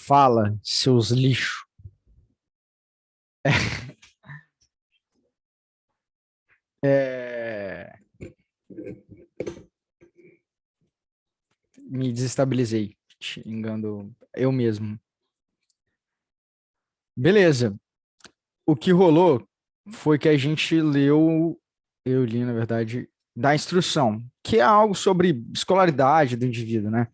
Fala, seus lixos. É, Me desestabilizei, xingando eu mesmo. Beleza. O que rolou foi que a gente leu, eu li, na verdade, da instrução, que é algo sobre escolaridade do indivíduo, né?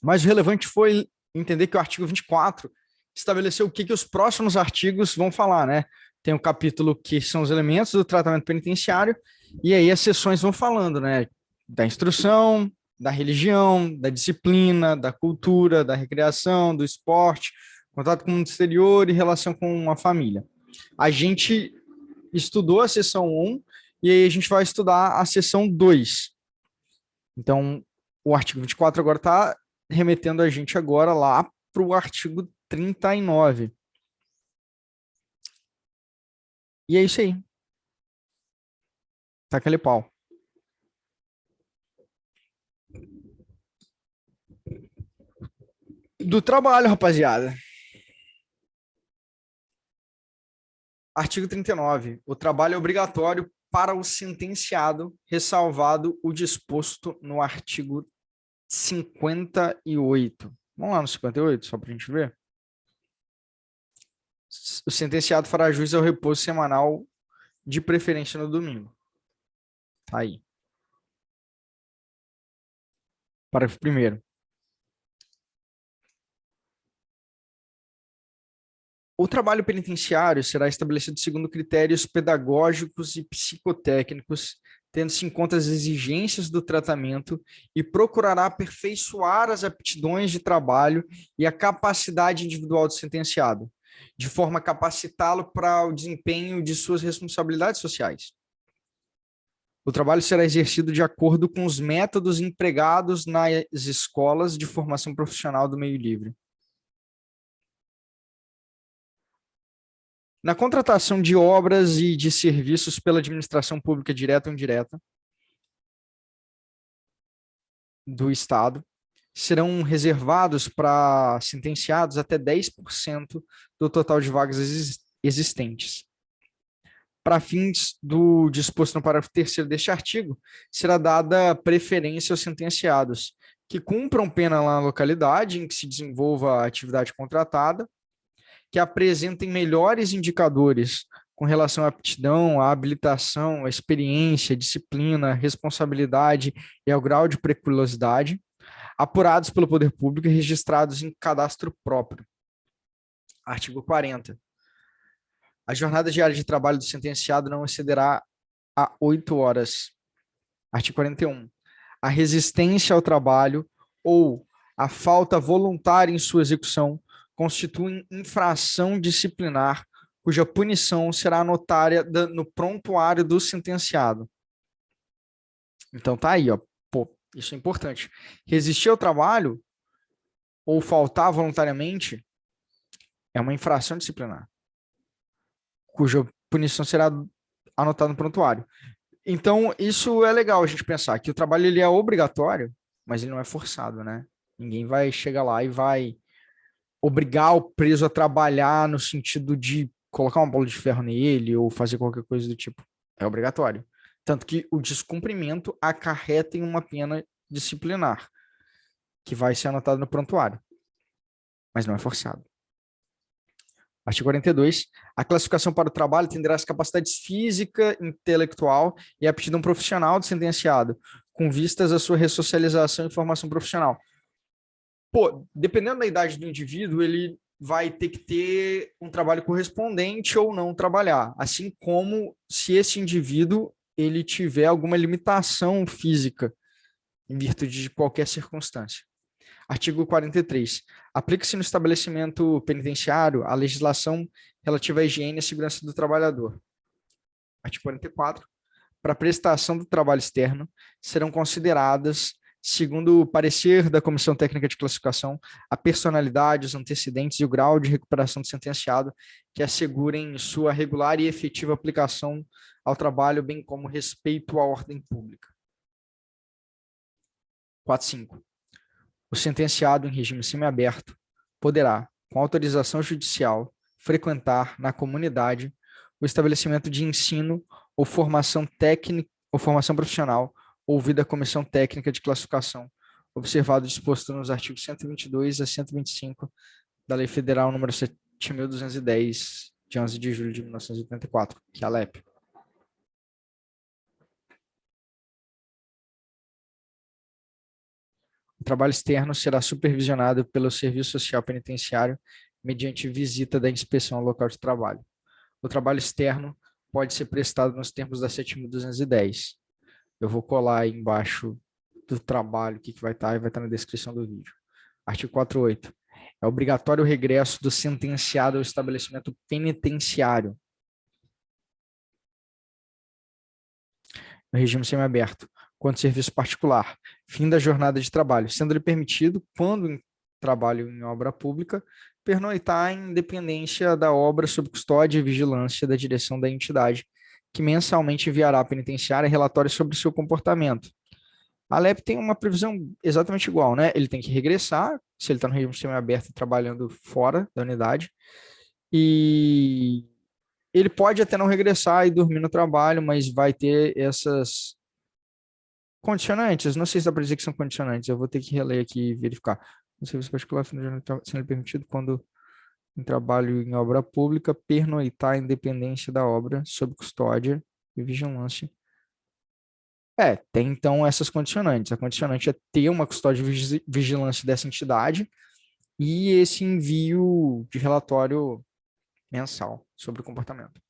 Mas o relevante foi entender que o artigo 24 estabeleceu o que os próximos artigos vão falar, né? Tem um capítulo que são os elementos do tratamento penitenciário, e aí as sessões vão falando, né? Da instrução, da religião, da disciplina, da cultura, da recreação, do esporte, contato com o mundo exterior e relação com a família. A gente estudou a sessão 1 e aí a gente vai estudar a sessão 2. Então, o artigo 24 agora está remetendo a gente agora lá para o artigo 39. E é isso aí. Tá aquele pau. Do trabalho, rapaziada. Artigo 39. O trabalho é obrigatório para o sentenciado, ressalvado o disposto no artigo 58. Vamos lá no 58, só para a gente ver. O sentenciado fará jus ao repouso semanal, de preferência no domingo. Tá aí. Parágrafo 1º. O trabalho penitenciário será estabelecido segundo critérios pedagógicos e psicotécnicos, tendo-se em conta as exigências do tratamento e procurará aperfeiçoar as aptidões de trabalho e a capacidade individual do sentenciado, de forma a capacitá-lo para o desempenho de suas responsabilidades sociais. O trabalho será exercido de acordo com os métodos empregados nas escolas de formação profissional do meio livre. Na contratação de obras e de serviços pela administração pública direta ou indireta do Estado, serão reservados para sentenciados até 10% do total de vagas existentes. Para fins do disposto no parágrafo 3º deste artigo, será dada preferência aos sentenciados que cumpram pena na localidade em que se desenvolva a atividade contratada, que apresentem melhores indicadores com relação à aptidão, à habilitação, à experiência, à disciplina, à responsabilidade e ao grau de periculosidade, apurados pelo poder público e registrados em cadastro próprio. Artigo 40. A jornada diária de trabalho do sentenciado não excederá a 8 horas. Artigo 41. A resistência ao trabalho ou a falta voluntária em sua execução constituem infração disciplinar, cuja punição será notária no prontuário do sentenciado. Então tá aí, ó. Pô, isso é importante. Resistir ao trabalho ou faltar voluntariamente é uma infração disciplinar, cuja punição será anotada no prontuário. Então, isso é legal a gente pensar que o trabalho ele é obrigatório, mas ele não é forçado, né? Ninguém vai chegar lá e vai obrigar o preso a trabalhar no sentido de colocar uma bola de ferro nele ou fazer qualquer coisa do tipo. É obrigatório. Tanto que o descumprimento acarreta em uma pena disciplinar, que vai ser anotado no prontuário, mas não é forçado. Artigo 42. A classificação para o trabalho atenderá às capacidades física, intelectual e aptidão profissional do sentenciado, com vistas à sua ressocialização e formação profissional. Pô, dependendo da idade do indivíduo, ele vai ter que ter um trabalho correspondente ou não trabalhar, assim como se esse indivíduo ele tiver alguma limitação física em virtude de qualquer circunstância. Artigo 43. Aplica-se no estabelecimento penitenciário a legislação relativa à higiene e à segurança do trabalhador. Artigo 44. Para a prestação do trabalho externo, serão consideradas, segundo o parecer da Comissão Técnica de Classificação, a personalidade, os antecedentes e o grau de recuperação do sentenciado que assegurem sua regular e efetiva aplicação ao trabalho, bem como respeito à ordem pública. 4.5. O sentenciado em regime semiaberto poderá, com autorização judicial, frequentar na comunidade o estabelecimento de ensino ou formação técnica ou formação profissional ouvida a comissão técnica de classificação, observado o disposto nos artigos 122 a 125 da Lei Federal número 7.210, de 11 de julho de 1984, que é a LEP. O trabalho externo será supervisionado pelo Serviço Social Penitenciário mediante visita da inspeção ao local de trabalho. O trabalho externo pode ser prestado nos termos da 7.210. Eu vou colar aí embaixo do trabalho o que vai estar e vai estar na descrição do vídeo. Artigo 48. É obrigatório o regresso do sentenciado ao estabelecimento penitenciário no regime semiaberto, quanto serviço particular, fim da jornada de trabalho, sendo-lhe permitido, quando em trabalho em obra pública, pernoitar em dependência da obra sob custódia e vigilância da direção da entidade, que mensalmente enviará à penitenciária relatórios sobre o seu comportamento. A LEP tem uma previsão exatamente igual, né? Ele tem que regressar, se ele está no regime semiaberto trabalhando fora da unidade, e ele pode até não regressar e dormir no trabalho, mas vai ter essas condicionantes. Não sei se dá para dizer que são condicionantes, eu vou ter que reler aqui e verificar. O serviço particular sendo permitido quando em trabalho em obra pública, pernoitar a independência da obra sob custódia e vigilância. Tem então essas condicionantes. A condicionante é ter uma custódia e vigilância dessa entidade e esse envio de relatório mensal sobre o comportamento.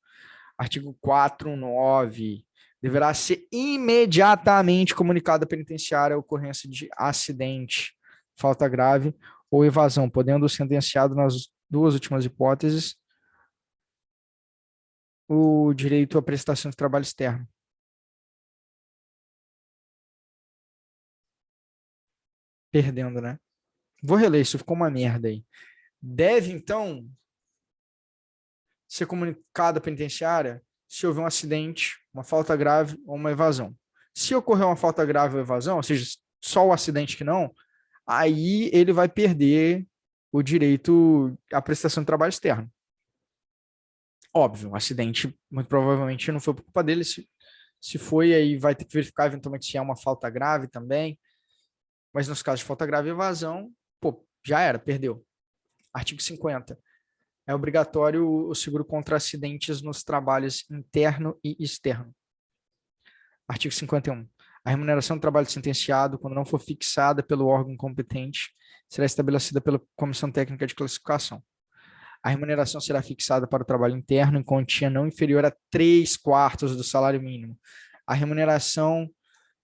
Artigo 4.9. Deverá ser imediatamente comunicada à penitenciária a ocorrência de acidente, falta grave ou evasão, podendo o sentenciado, nas duas últimas hipóteses, o direito à prestação de trabalho externo. Perdendo, né? Vou reler, isso ficou uma merda aí. Deve, então, ser comunicado à penitenciária se houver um acidente, uma falta grave ou uma evasão. Se ocorrer uma falta grave ou evasão, ou seja, só o acidente que não, aí ele vai perder o direito à prestação de trabalho externo. Óbvio, um acidente muito provavelmente não foi por culpa dele, se foi, aí vai ter que verificar eventualmente se é uma falta grave também, mas nos casos de falta grave e evasão, pô, já era, perdeu. Artigo 50. É obrigatório o seguro contra acidentes nos trabalhos interno e externo. Artigo 51. A remuneração do trabalho sentenciado, quando não for fixada pelo órgão competente, será estabelecida pela Comissão Técnica de Classificação. A remuneração será fixada para o trabalho interno em quantia não inferior a 3/4 do salário mínimo. A remuneração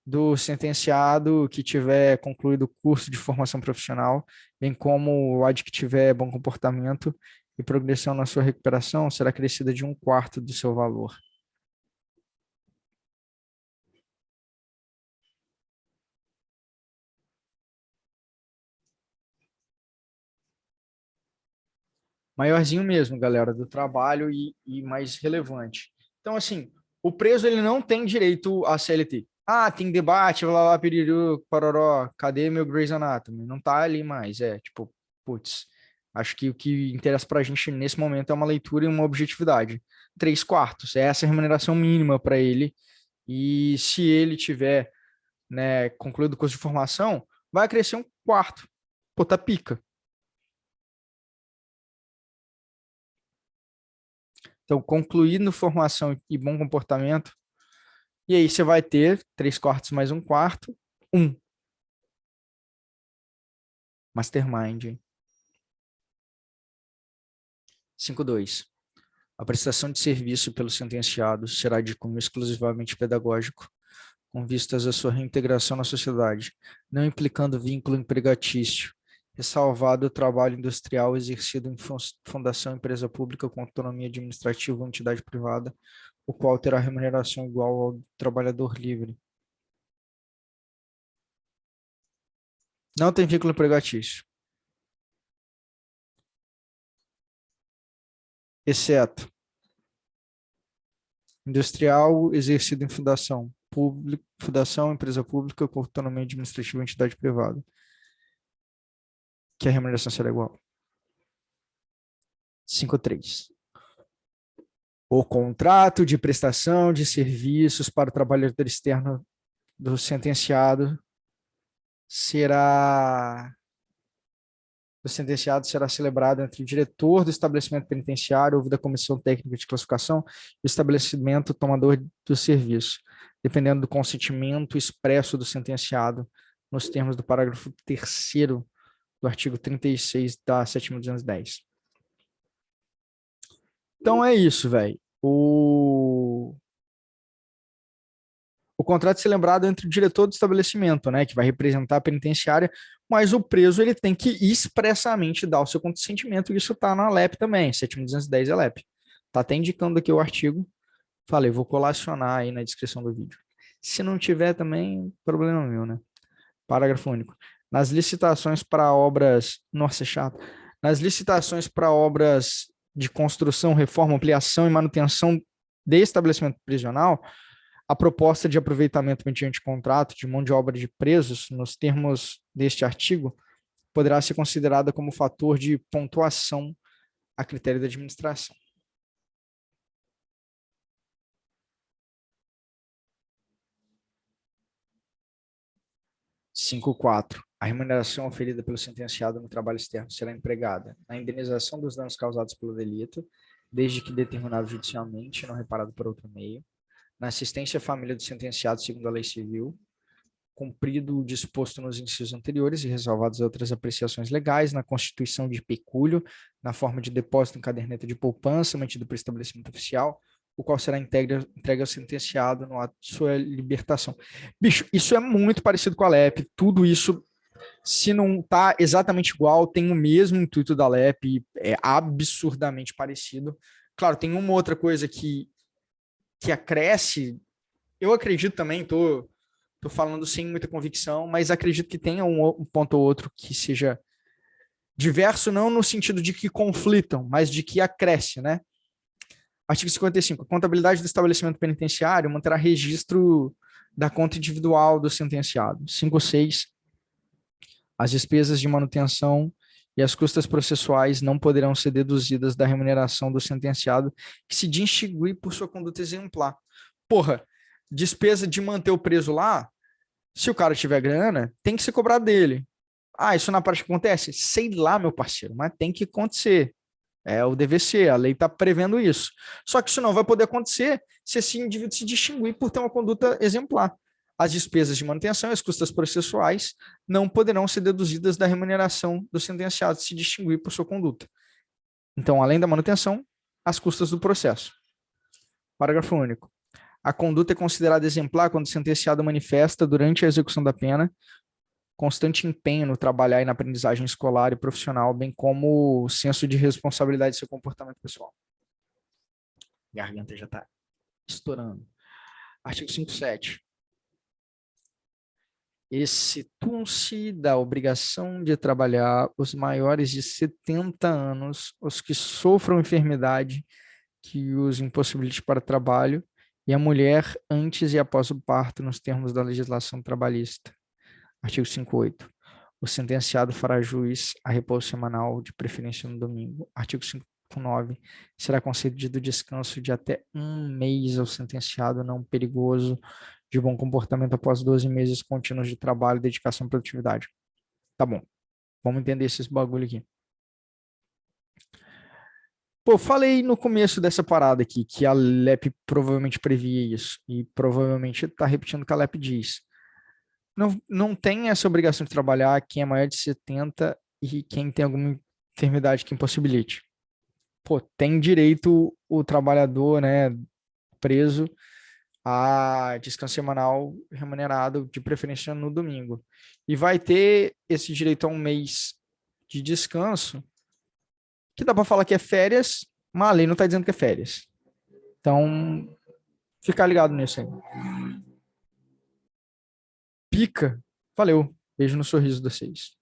do sentenciado que tiver concluído o curso de formação profissional, bem como a de que tiver bom comportamento e progressão na sua recuperação, será acrescida de 1/4 do seu valor. Maiorzinho mesmo, galera, do trabalho e mais relevante. Então, assim, o preso ele não tem direito à CLT. Ah, tem debate, blá, blá, piriru, paroró, cadê meu Grey's Anatomy? Não tá ali mais, tipo, putz, acho que o que interessa pra gente nesse momento é uma leitura e uma objetividade. 3/4, é essa a remuneração mínima para ele, e se ele tiver, né, concluído o curso de formação, vai crescer 1/4. Pô, tá pica. Então, concluindo formação e bom comportamento, e aí você vai ter 3/4 mais 1/4, 1. Mastermind. 5.2. A prestação de serviço pelo sentenciado será de cunho exclusivamente pedagógico, com vistas à sua reintegração na sociedade, não implicando vínculo empregatício, ressalvado o trabalho industrial exercido em fundação, empresa pública com autonomia administrativa ou entidade privada, o qual terá remuneração igual ao trabalhador livre. Não tem vínculo empregatício. Exceto industrial exercido em fundação, fundação, empresa pública com autonomia administrativa ou entidade privada, que a remuneração será igual. 5.3. O contrato de prestação de serviços para o trabalhador externo do sentenciado será celebrado entre o diretor do estabelecimento penitenciário ou da comissão técnica de classificação e o estabelecimento tomador do serviço, dependendo do consentimento expresso do sentenciado, nos termos do parágrafo 3º do artigo 36 da 7.210. Então é isso, velho. O contrato ser lembrado entre o diretor do estabelecimento, né, que vai representar a penitenciária, mas o preso ele tem que expressamente dar o seu consentimento, e isso está na LEP também, 7.210 é LEP. Tá até indicando aqui o artigo. Falei, vou colacionar aí na descrição do vídeo. Se não tiver também, problema meu, né? Parágrafo único. Nas licitações para obras... Nossa, é chato. Nas licitações para obras de construção, reforma, ampliação e manutenção de estabelecimento prisional, a proposta de aproveitamento mediante contrato de mão de obra de presos, nos termos deste artigo, poderá ser considerada como fator de pontuação a critério da administração. Cinco quatro. A remuneração oferida pelo sentenciado no trabalho externo será empregada na indenização dos danos causados pelo delito, desde que determinado judicialmente e não reparado por outro meio, na assistência à família do sentenciado segundo a lei civil, cumprido o disposto nos incisos anteriores e ressalvadas outras apreciações legais, na constituição de pecúlio, na forma de depósito em caderneta de poupança mantido por estabelecimento oficial, o qual será entregue ao sentenciado no ato de sua libertação. Bicho, isso é muito parecido com a LEP, tudo isso, se não tá exatamente igual, tem o mesmo intuito da LEP, é absurdamente parecido. Claro, tem uma outra coisa que acresce, eu acredito também, tô falando sem muita convicção, mas acredito que tenha um ponto ou outro que seja diverso, não no sentido de que conflitam, mas de que acresce, né? Artigo 55. A contabilidade do estabelecimento penitenciário manterá registro da conta individual do sentenciado. 5.6. As despesas de manutenção e as custas processuais não poderão ser deduzidas da remuneração do sentenciado que se distinguir por sua conduta exemplar. Porra, despesa de manter o preso lá, se o cara tiver grana, tem que ser cobrado dele. Ah, isso na prática acontece? Sei lá, meu parceiro, mas tem que acontecer. É o DVC, a lei está prevendo isso. Só que isso não vai poder acontecer se esse indivíduo se distinguir por ter uma conduta exemplar. As despesas de manutenção e as custas processuais não poderão ser deduzidas da remuneração do sentenciado se distinguir por sua conduta. Então, além da manutenção, as custas do processo. Parágrafo único. A conduta é considerada exemplar quando o sentenciado manifesta, durante a execução da pena, constante empenho no trabalhar e na aprendizagem escolar e profissional, bem como o senso de responsabilidade de seu comportamento pessoal. Garganta já está estourando. Artigo 5.7. Excetuam-se da obrigação de trabalhar os maiores de 70 anos, os que sofram enfermidade que os impossibilite para trabalho, e a mulher antes e após o parto, nos termos da legislação trabalhista. Artigo 5.8. O sentenciado fará jus a repouso semanal, de preferência no domingo. Artigo 5.9. Será concedido descanso de até 1 mês ao sentenciado não perigoso, de bom comportamento após 12 meses contínuos de trabalho, dedicação e produtividade. Tá bom. Vamos entender esses bagulho aqui. Pô, falei no começo dessa parada aqui que a LEP provavelmente previa isso. E provavelmente está repetindo o que a LEP diz. Não tem essa obrigação de trabalhar quem é maior de 70 e quem tem alguma enfermidade que impossibilite. Pô, tem direito o trabalhador, né, preso, a descanso semanal remunerado, de preferência no domingo. E vai ter esse direito a 1 mês de descanso, que dá para falar que é férias, mas a lei não está dizendo que é férias. Então, fica ligado nisso aí. Pica. Valeu. Beijo no sorriso de vocês.